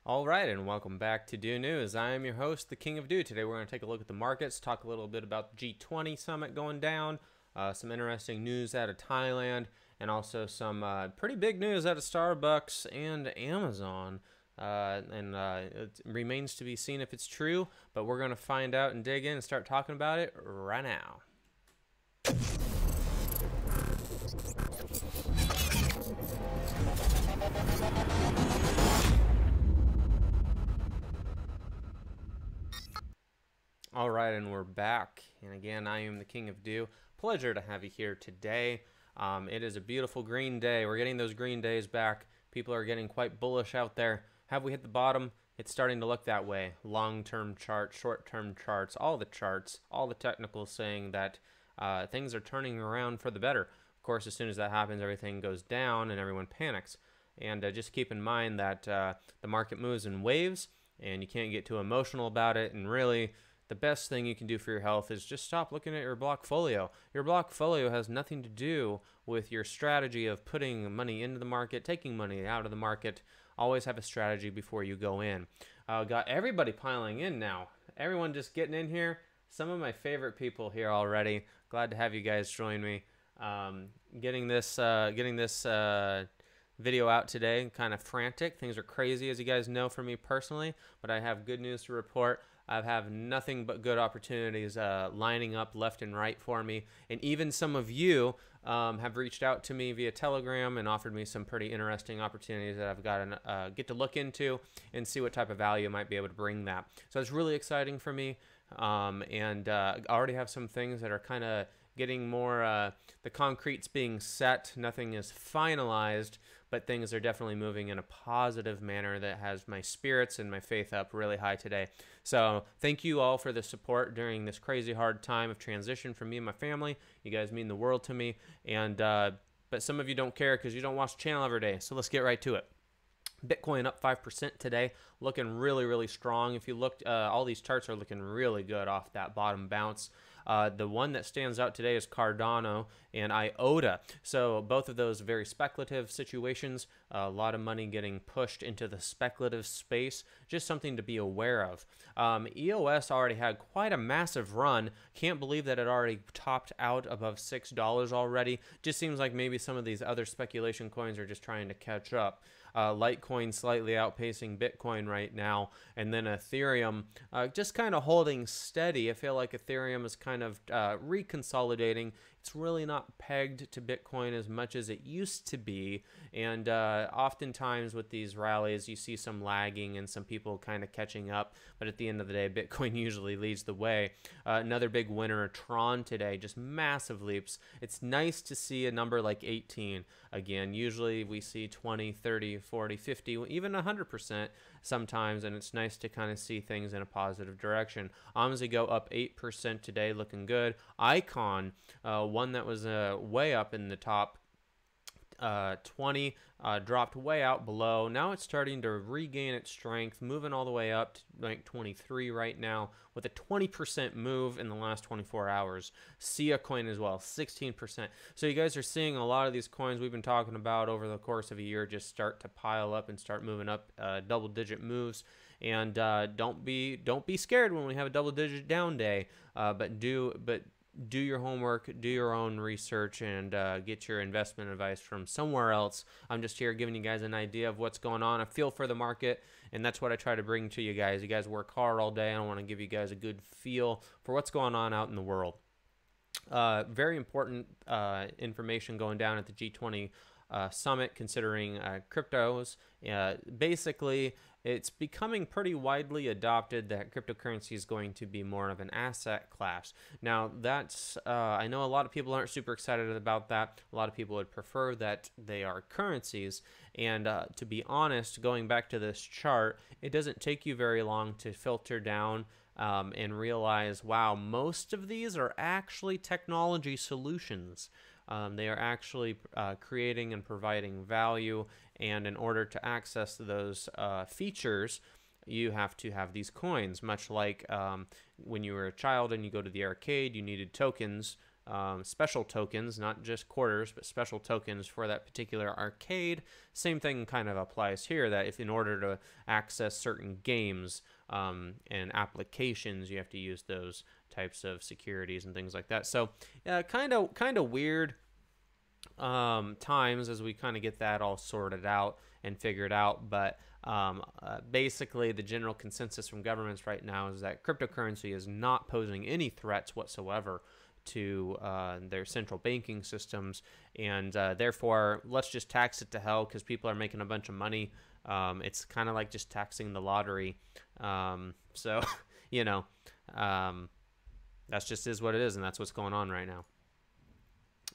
All right, and welcome back to Do News. I am your host, the King of Do. Today we're going to take a look at the markets, talk a little bit about the G20 summit going down, some interesting news out of Thailand, and also some pretty big news out of Starbucks and Amazon. It remains to be seen if it's true, but we're going to find out and dig in and start talking about it right now. All right, and we're back. And again, I am the King of Do. Pleasure to have you here today. It is a beautiful green day. We're getting those green days back. People are getting quite bullish out there. Have we hit the bottom? It's starting to look that way. Long-term charts, short-term charts, all the technicals saying that things are turning around for the better. Of course, as soon as that happens, everything goes down and everyone panics. And just keep in mind that the market moves in waves, and you can't get too emotional about it. And really, the best thing you can do for your health is just stop looking at your blockfolio. Your blockfolio has nothing to do with your strategy of putting money into the market, taking money out of the market. Always have a strategy before you go in. Got everybody piling in now. Everyone just getting in here. Some of my favorite people here already. Glad to have you guys join me. Getting this video out today, kind of frantic. Things are crazy, as you guys know, for me personally, but I have good news to report. I have nothing but good opportunities lining up left and right for me, and even some of you have reached out to me via Telegram and offered me some pretty interesting opportunities that I've got to get to look into and see what type of value I might be able to bring that. So it's really exciting for me, and I already have some things that are kind of getting more, the concrete's being set, nothing is finalized, but things are definitely moving in a positive manner that has my spirits and my faith up really high today. So thank you all for the support during this crazy hard time of transition for me and my family. You guys mean the world to me, and but some of you don't care because you don't watch the channel every day, so let's get right to it. Bitcoin up 5% today, looking really, really strong. If you looked, all these charts are looking really good off that bottom bounce. The one that stands out today is Cardano and IOTA. So both of those very speculative situations, a lot of money getting pushed into the speculative space, just something to be aware of. EOS already had quite a massive run. Can't believe that it already topped out above $6 already. Just seems like maybe some of these other speculation coins are just trying to catch up. Litecoin slightly outpacing Bitcoin right now, and then Ethereum just kind of holding steady. I feel like Ethereum is kind of reconsolidating. It's really not pegged to Bitcoin as much as it used to be, and oftentimes with these rallies you see some lagging and some people kind of catching up, but at the end of the day Bitcoin usually leads the way. Another big winner, Tron, today, just massive leaps. It's nice to see a number like 18 again. Usually we see 20, 30, 40, 50, even 100% sometimes, and it's nice to kind of see things in a positive direction. OmiseGO up 8% today, looking good. Icon, one that was way up in the top 20, dropped way out below. Now it's starting to regain its strength, moving all the way up to like 23 right now, with a 20% move in the last 24 hours. Sia coin as well, 16%. So you guys are seeing a lot of these coins we've been talking about over the course of a year just start to pile up and start moving up double-digit moves. And don't be scared when we have a double-digit down day, but do your homework, do your own research, and get your investment advice from somewhere else. I'm just here giving you guys an idea of what's going on, a feel for the market, and that's what I try to bring to you guys. You guys work hard all day. I want to give you guys a good feel for what's going on out in the world. Very important information going down at the G20 summit, considering cryptos. Basically, it's becoming pretty widely adopted that cryptocurrency is going to be more of an asset class. Now, that's I know a lot of people aren't super excited about that. A lot of people would prefer that they are currencies. And to be honest, going back to this chart, it doesn't take you very long to filter down and realize, wow, most of these are actually technology solutions. They are actually creating and providing value, and in order to access those features, you have to have these coins, much like when you were a child and you go to the arcade, you needed tokens special tokens, not just quarters, but special tokens for that particular arcade. Same thing kind of applies here, that if in order to access certain games and applications, you have to use those types of securities and things like that. So kind of weird times as we kind of get that all sorted out and figured out. But basically the general consensus from governments right now is that cryptocurrency is not posing any threats whatsoever to their central banking systems, and therefore let's just tax it to hell because people are making a bunch of money. It's kind of like just taxing the lottery. So you know, that's just is what it is, and that's what's going on right now.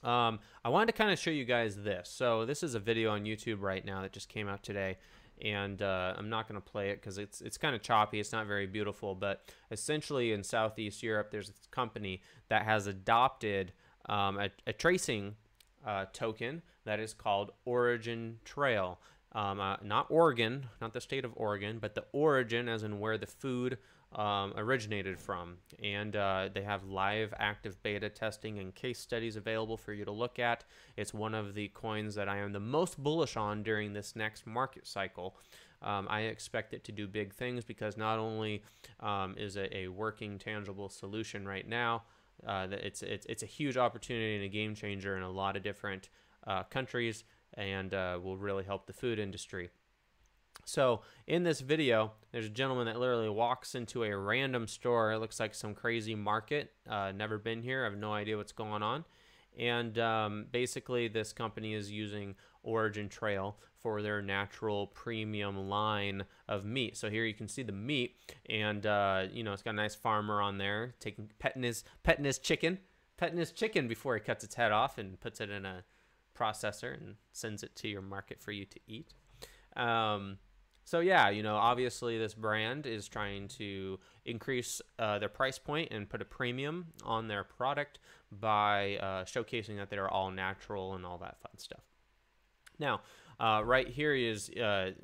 I wanted to kind of show you guys this. So this is a video on YouTube right now that just came out today, and I'm not going to play it because it's kind of choppy. It's not very beautiful, but essentially in Southeast Europe, there's this company that has adopted a tracing token that is called OriginTrail. Not Oregon, not the state of Oregon, but the origin as in where the food originated from. And they have live active beta testing and case studies available for you to look at. It's one of the coins that I am the most bullish on during this next market cycle. I expect it to do big things because not only is it a working, tangible solution right now, it's a huge opportunity and a game changer in a lot of different countries, and will really help the food industry. So in this video, there's a gentleman that literally walks into a random store. It looks like some crazy market. Never been here. I have no idea what's going on. And basically, this company is using OriginTrail for their natural premium line of meat. So here you can see the meat, and you know, it's got a nice farmer on there petting his chicken before he cuts its head off and puts it in a processor and sends it to your market for you to eat. So yeah, you know, obviously this brand is trying to increase their price point and put a premium on their product by showcasing that they're all natural and all that fun stuff. Now, right here is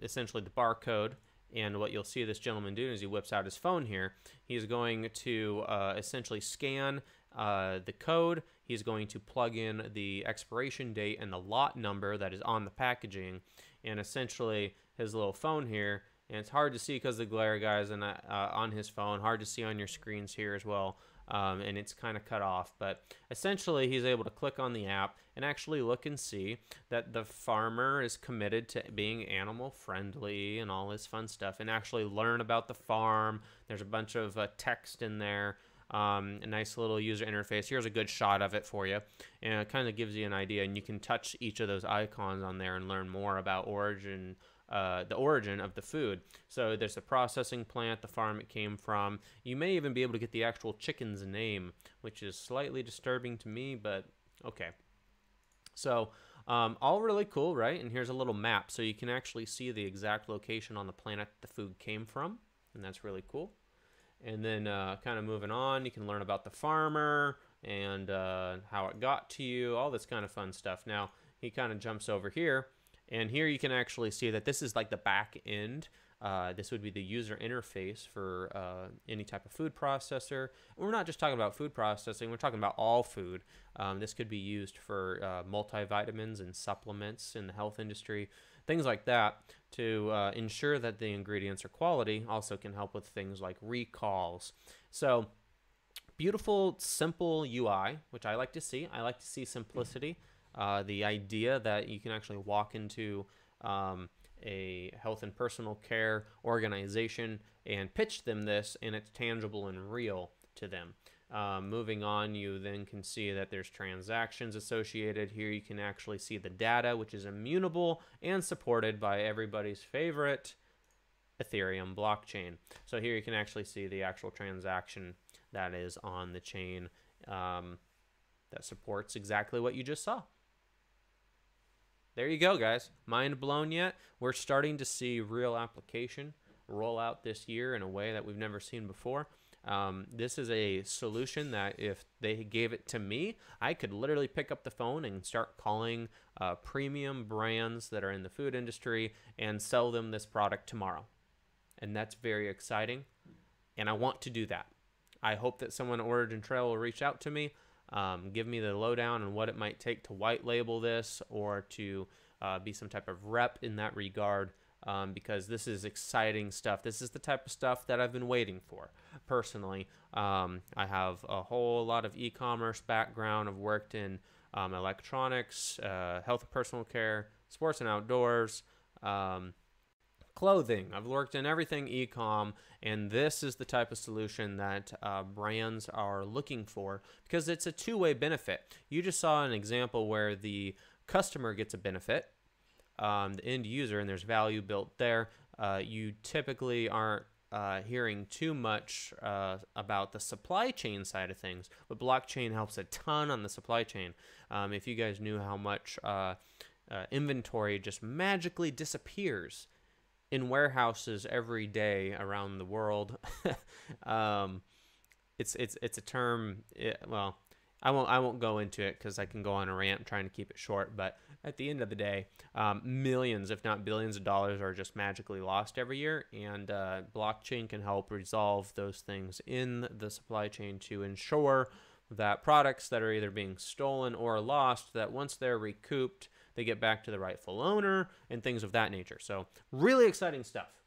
essentially the barcode, and what you'll see this gentleman do is he whips out his phone here. He's going to essentially scan the code. He's going to plug in the expiration date and the lot number that is on the packaging, and essentially his little phone here, and it's hard to see because of the glare, guys, and on his phone, hard to see on your screens here as well, and it's kind of cut off, but essentially he's able to click on the app and actually look and see that the farmer is committed to being animal friendly and all this fun stuff, and actually learn about the farm. There's a bunch of text in there. A nice little user interface. Here's a good shot of it for you, and it kind of gives you an idea, and you can touch each of those icons on there and learn more about the origin of the food. So there's the processing plant, the farm it came from. You may even be able to get the actual chicken's name, which is slightly disturbing to me, but okay. So all really cool, right? And here's a little map, so you can actually see the exact location on the planet the food came from, and that's really cool. And then kind of moving on, you can learn about the farmer and how it got to you, all this kind of fun stuff. Now, he kind of jumps over here, and here you can actually see that this is like the back end. This would be the user interface for any type of food processor. And we're not just talking about food processing, we're talking about all food. This could be used for multivitamins and supplements in the health industry, things like that, to ensure that the ingredients are quality. Also can help with things like recalls. So beautiful, simple UI, which I like to see. I like to see simplicity. The idea that you can actually walk into a health and personal care organization and pitch them this, and it's tangible and real to them. Moving on, you then can see that there's transactions associated. Here you can actually see the data, which is immutable and supported by everybody's favorite Ethereum blockchain. So here you can actually see the actual transaction that is on the chain that supports exactly what you just saw. There you go, guys. Mind blown yet? We're starting to see real application roll out this year in a way that we've never seen before. This is a solution that if they gave it to me, I could literally pick up the phone and start calling premium brands that are in the food industry and sell them this product tomorrow. And that's very exciting, and I want to do that. I hope that someone at OriginTrail will reach out to me. give me the lowdown on what it might take to white label this or to be some type of rep in that regard, because this is exciting stuff. This is the type of stuff that I've been waiting for personally. I have a whole lot of e-commerce background. I've worked in electronics, health and personal care, sports and outdoors, clothing. I've worked in everything e-com, and this is the type of solution that brands are looking for, because it's a two-way benefit. You just saw an example where the customer gets a benefit, the end user, and there's value built there. You typically aren't hearing too much about the supply chain side of things, but blockchain helps a ton on the supply chain. If you guys knew how much inventory just magically disappears in warehouses every day around the world. It's a term. Well, I won't go into it because I can go on a rant trying to keep it short. But at the end of the day, millions, if not billions of dollars are just magically lost every year, and blockchain can help resolve those things in the supply chain to ensure that products that are either being stolen or lost, that once they're recouped, they get back to the rightful owner and things of that nature. So really exciting stuff.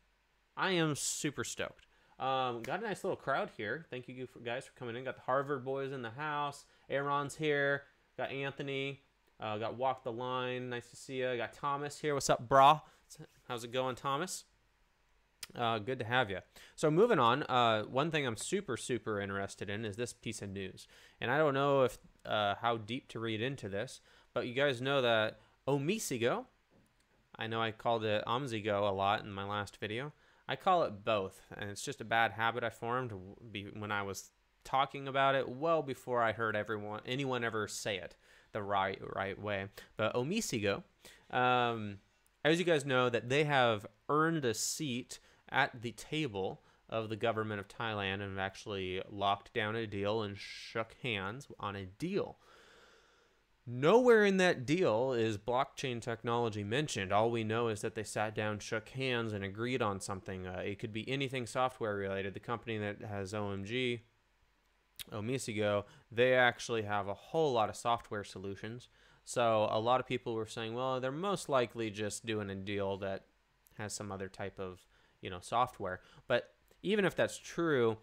I am super stoked. Got a nice little crowd here. Thank you guys for coming in. Got the Harvard boys in the house. Aaron's here. Got Anthony. Got Walk the Line. Nice to see you. Got Thomas here. What's up, brah? How's it going, Thomas? Good to have you. So moving on, one thing I'm super interested in is this piece of news. And I don't know if how deep to read into this, but you guys know that OmiseGO, I know I called it OmiseGO a lot in my last video. I call it both, and it's just a bad habit I formed when I was talking about it well before I heard anyone ever say it the right way. But OmiseGO, as you guys know, that they have earned a seat at the table of the government of Thailand and have actually locked down a deal and shook hands on a deal. Nowhere in that deal is blockchain technology mentioned. All we know is that they sat down, shook hands, and agreed on something. It could be anything software related. The company that has OmiseGO, they actually have a whole lot of software solutions. So a lot of people were saying, well, they're most likely just doing a deal that has some other type of, software. But even if that's true,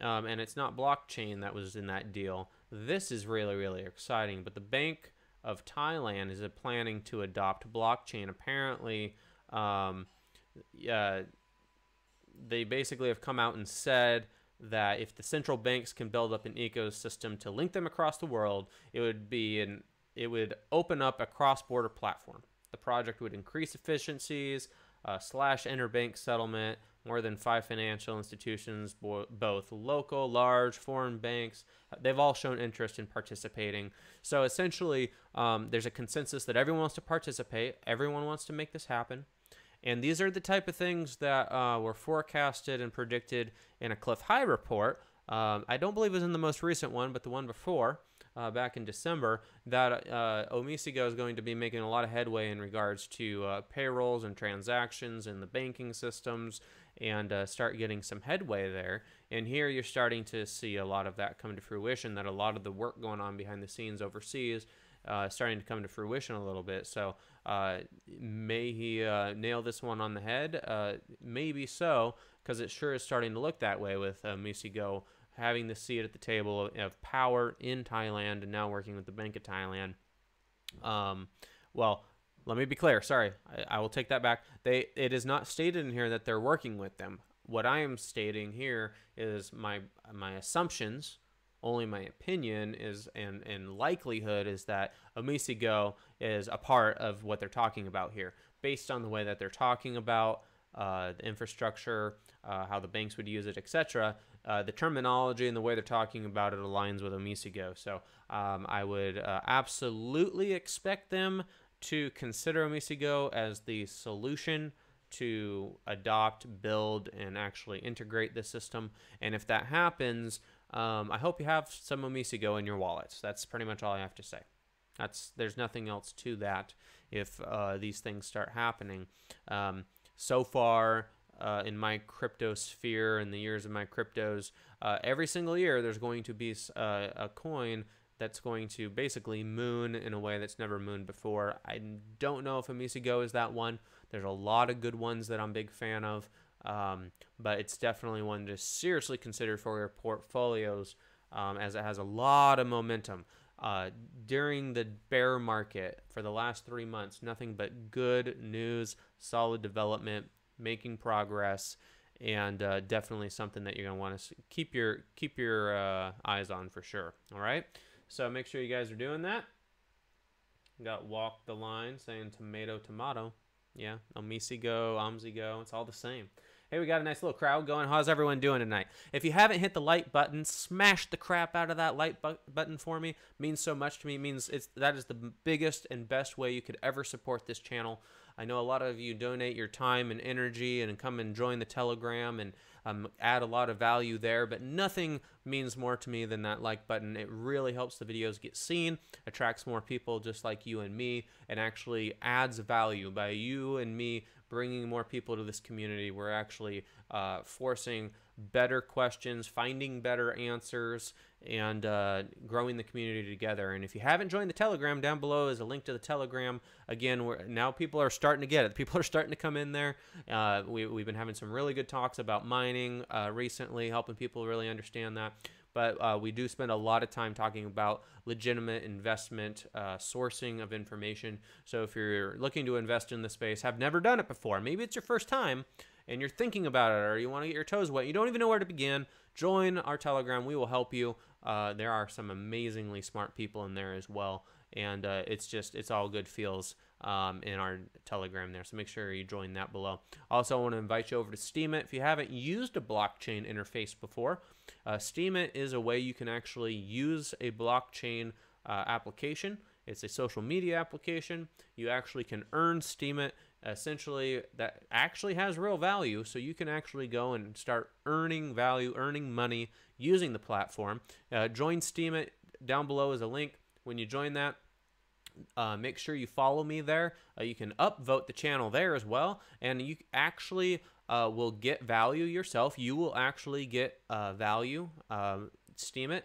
and it's not blockchain that was in that deal, this is really exciting. But the Bank of Thailand is planning to adopt blockchain. Apparently, they basically have come out and said that if the central banks can build up an ecosystem to link them across the world, it would open up a cross-border platform. The project would increase efficiencies, slash interbank settlement. More than 5 financial institutions, both local, large, foreign banks, they've all shown interest in participating. So essentially, there's a consensus that everyone wants to participate. Everyone wants to make this happen. And these are the type of things that were forecasted and predicted in a Cliff High report. I don't believe it was in the most recent one, but the one before, back in December, that OmiseGO is going to be making a lot of headway in regards to payrolls and transactions in the banking systems, and start getting some headway there. And here you're starting to see a lot of that come to fruition, that a lot of the work going on behind the scenes overseas starting to come to fruition a little bit. So may he nail this one on the head? Maybe so, because it sure is starting to look that way with OmiseGO having the seat at the table of power in Thailand and now working with the Bank of Thailand. Well, let me be clear. Sorry, I will take that back. It is not stated in here that they're working with them. What I am stating here is my assumptions, only my opinion is, and likelihood is that OmiseGO is a part of what they're talking about here, based on the way that they're talking about the infrastructure, how the banks would use it, etc. The terminology and the way they're talking about it aligns with OmiseGO. So I would absolutely expect them to consider OmiseGO as the solution to adopt, build, and actually integrate the system. And if that happens, I hope you have some OmiseGO in your wallets. That's pretty much all I have to say. There's nothing else to that if these things start happening. So far, in my crypto sphere, in the years of my cryptos, every single year there's going to be a coin that's going to basically moon in a way that's never mooned before. I don't know if OmiseGO is that one. There's a lot of good ones that I'm a big fan of, but it's definitely one to seriously consider for your portfolios, as it has a lot of momentum. During the bear market for the last 3 months, nothing but good news, solid development, making progress, and definitely something that you're going to want to keep your eyes on for sure. All right, so make sure you guys are doing that. Got Walk the Line saying tomato, tomato. Yeah, OmiseGO, it's all the same. Hey, we got a nice little crowd going. How's everyone doing tonight? If you haven't hit the like button, smash the crap out of that like button for me. It means so much to me. It means that is the biggest and best way you could ever support this channel. I know a lot of you donate your time and energy and come and join the Telegram and add a lot of value there, but nothing means more to me than that like button. It really helps the videos get seen, attracts more people just like you and me, and actually adds value. By you and me bringing more people to this community, we're actually forcing better questions, finding better answers, and growing the community together. And if you haven't joined the Telegram, down below is a link to the Telegram. Again, now people are starting to get it. People are starting to come in there. We've been having some really good talks about mining recently, helping people really understand that. But we do spend a lot of time talking about legitimate investment, sourcing of information. So if you're looking to invest in the space, have never done it before, maybe it's your first time, and you're thinking about it, or you want to get your toes wet, you don't even know where to begin, join our Telegram. We will help you. There are some amazingly smart people in there as well, and it's all good feels in our Telegram there. So make sure you join that below. Also, I want to invite you over to Steemit. If you haven't used a blockchain interface before, Steemit is a way you can actually use a blockchain application. It's a social media application. You actually can earn Steemit. Essentially, that actually has real value, so you can actually go and start earning value, earning money using the platform. Join Steemit. Down below is a link. When you join that, make sure you follow me there. You can upvote the channel there as well, and you actually will get value yourself. You will actually get value, Steemit,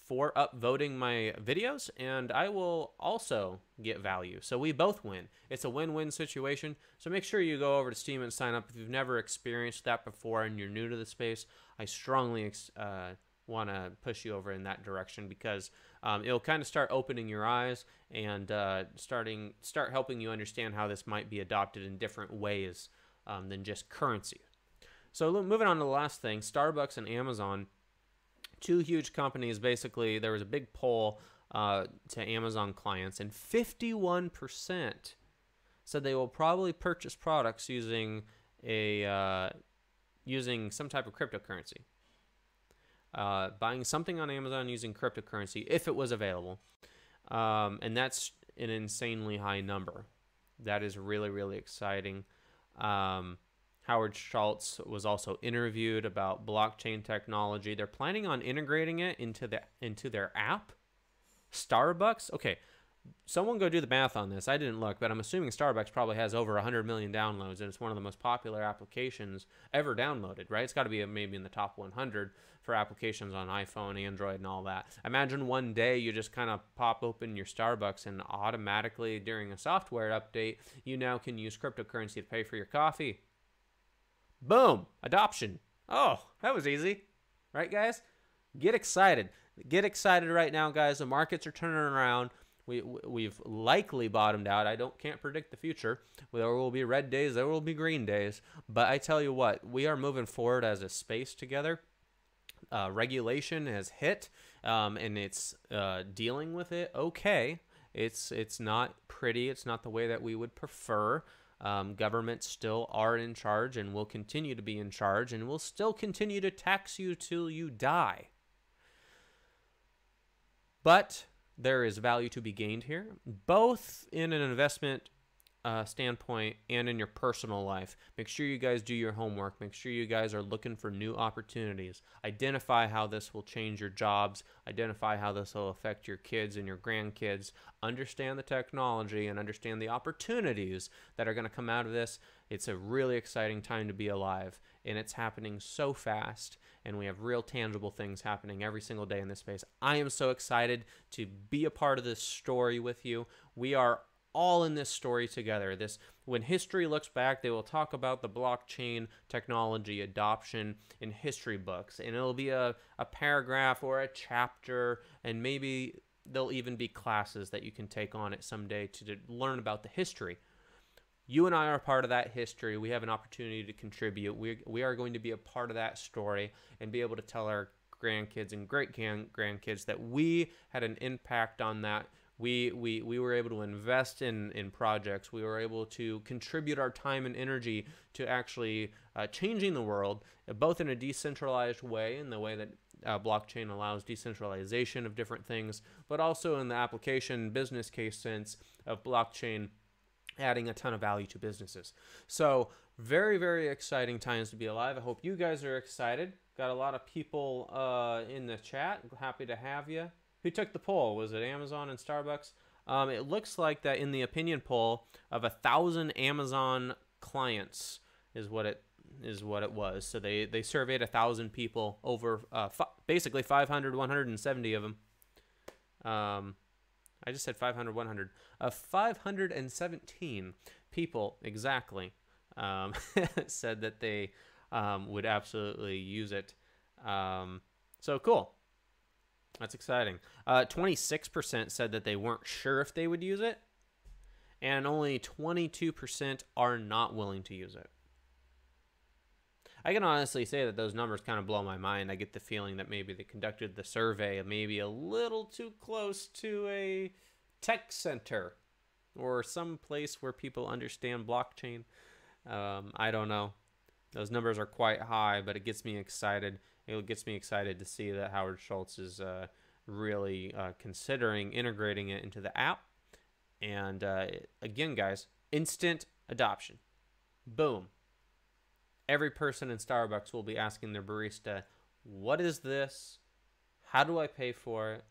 for upvoting my videos, and I will also get value. So we both win. It's a win-win situation. So make sure you go over to Steemit and sign up. If you've never experienced that before and you're new to the space, I strongly want to push you over in that direction, because it'll kind of start opening your eyes and start helping you understand how this might be adopted in different ways than just currency. So moving on to the last thing, Starbucks and Amazon, two huge companies. Basically, there was a big poll to Amazon clients, and 51% said they will probably purchase products using some type of cryptocurrency. Buying something on Amazon using cryptocurrency if it was available. And that's an insanely high number. That is really, really exciting. Howard Schultz was also interviewed about blockchain technology. They're planning on integrating it into their app. Starbucks? Okay, someone go do the math on this. I didn't look, but I'm assuming Starbucks probably has over 100 million downloads, and it's one of the most popular applications ever downloaded, right? It's got to be maybe in the top 100 for applications on iPhone, Android, and all that. Imagine one day you just kind of pop open your Starbucks, and automatically during a software update, you now can use cryptocurrency to pay for your coffee. Boom! Adoption. Oh, that was easy. Right, guys? Get excited. Get excited right now, guys. The markets are turning around. We've likely bottomed out. Can't predict the future. There will be red days. There will be green days. But I tell you what, we are moving forward as a space together. Regulation has hit, and it's dealing with it okay. It's not pretty. It's not the way that we would prefer. Governments still are in charge and will continue to be in charge, and will still continue to tax you till you die. But there is value to be gained here, both in an investment standpoint and in your personal life. Make sure you guys do your homework. Make sure you guys are looking for new opportunities. Identify how this will change your jobs. Identify how this will affect your kids and your grandkids. Understand the technology and understand the opportunities that are going to come out of this. It's a really exciting time to be alive, and it's happening so fast, and we have real tangible things happening every single day in this space. I am so excited to be a part of this story with you. We are all in this story together. When history looks back, they will talk about the blockchain technology adoption in history books, and it'll be a paragraph or a chapter, and maybe there'll even be classes that you can take on it someday to learn about the history. You and I are part of that history. We have an opportunity to contribute. We are going to be a part of that story and be able to tell our grandkids and great-grandkids that we had an impact on that. We were able to invest in projects. We were able to contribute our time and energy to actually changing the world, both in a decentralized way, in the way that blockchain allows decentralization of different things, but also in the application business case sense of blockchain adding a ton of value to businesses. So very, very exciting times to be alive. I hope you guys are excited. Got a lot of people in the chat. Happy to have you. Who took the poll? Was it Amazon and Starbucks? It looks like that in the opinion poll of 1,000 Amazon clients is what it was. So they surveyed 1,000 people, over basically 500, 170 of them. I just said 500, 100. 517 people exactly said that they would absolutely use it. So cool. That's exciting. 26% said that they weren't sure if they would use it, and only 22% are not willing to use it. I can honestly say that those numbers kind of blow my mind. I get the feeling that maybe they conducted the survey maybe a little too close to a tech center or some place where people understand blockchain. I don't know. Those numbers are quite high, but it gets me excited. It gets me excited to see that Howard Schultz is really considering integrating it into the app. And again, guys, instant adoption. Boom. Every person in Starbucks will be asking their barista, what is this? How do I pay for it?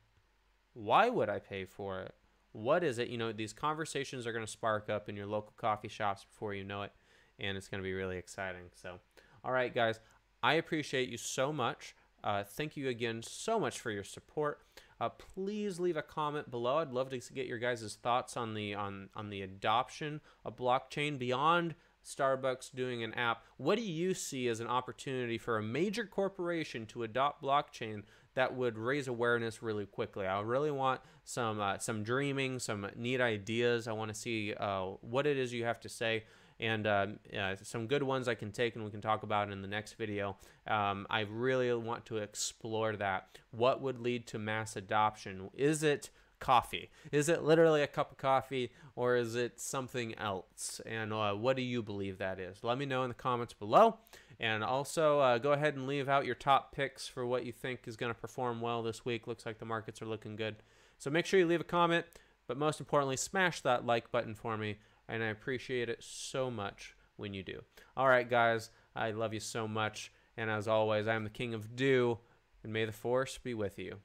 Why would I pay for it? What is it? You know, these conversations are going to spark up in your local coffee shops before you know it. And it's going to be really exciting. So, all right, guys, I appreciate you so much. Thank you again so much for your support. Please leave a comment below. I'd love to get your guys' thoughts on the adoption of blockchain beyond Starbucks doing an app. What do you see as an opportunity for a major corporation to adopt blockchain that would raise awareness really quickly? I really want some dreaming, some neat ideas. I want to see what it is you have to say. And some good ones I can take and we can talk about in the next video. I really want to explore that. What would lead to mass adoption? Is it coffee? Is it literally a cup of coffee, or is it something else? And what do you believe that is? Let me know in the comments below. And also go ahead and leave out your top picks for what you think is going to perform well this week. Looks like the markets are looking good. So make sure you leave a comment, but most importantly, smash that like button for me. And I appreciate it so much when you do. All right, guys, I love you so much. And as always, I am the King of Do, and may the Force be with you.